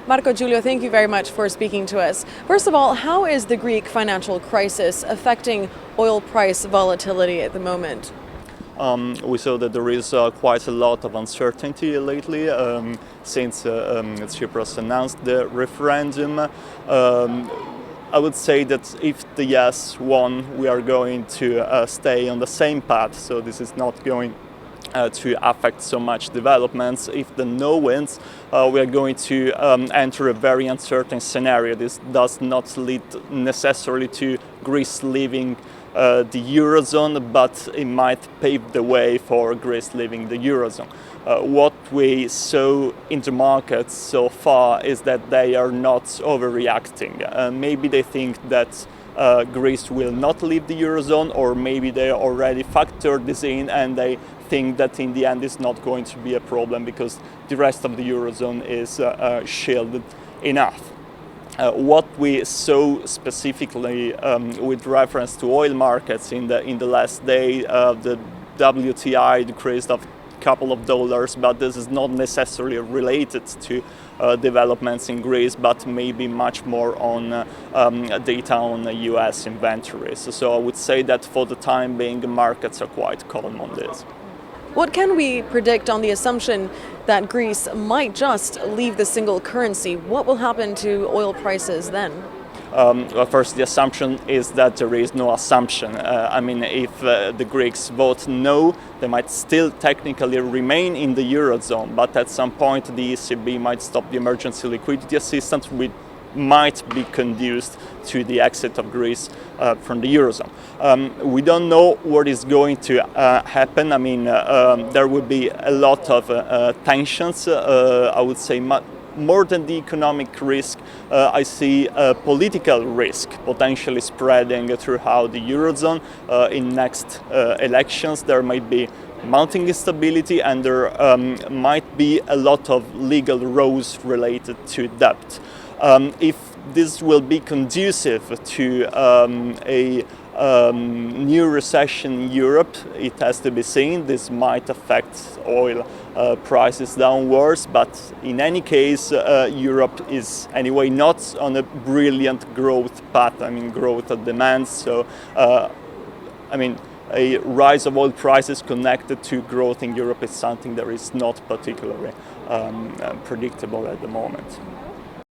Marco, Giulio, thank you very much for speaking to us. First of all, how is the Greek financial crisis affecting oil price volatility at the moment? We saw that there is quite a lot of uncertainty lately since Tsipras announced the referendum. I would say that if the yes won, we are going to stay on the same path, so this is not going to affect so much developments. If the no wins, we are going to enter a very uncertain scenario. This does not lead necessarily to Greece leaving the Eurozone, but it might pave the way for Greece leaving the Eurozone. What we saw in the markets so far is that they are not overreacting. Maybe they think that Greece will not leave the Eurozone, or maybe they already factored this in and they think that in the end it's not going to be a problem because the rest of the Eurozone is shielded enough. What we saw specifically with reference to oil markets in the last day, the WTI decreased a couple of dollars, but this is not necessarily related to developments in Greece, but maybe much more on data on US inventories. So I would say that for the time being, markets are quite calm on this. What can we predict on the assumption that Greece might just leave the single currency? What will happen to oil prices then? Well, first, the assumption is that there is no assumption. If the Greeks vote no, they might still technically remain in the Eurozone, but at some point the ECB might stop the emergency liquidity assistance, which might be conducive to the exit of Greece from the Eurozone. We don't know what is going to happen. There will be a lot of tensions. I would say more than the economic risk, I see a political risk potentially spreading throughout the Eurozone. In next elections, there might be mounting instability, and there might be a lot of legal rows related to debt. If this will be conducive to a new recession in Europe, it has to be seen. This might affect oil prices downwards, but in any case, Europe is anyway not on a brilliant growth path. Growth of demand. So, a rise of oil prices connected to growth in Europe is something that is not particularly predictable at the moment.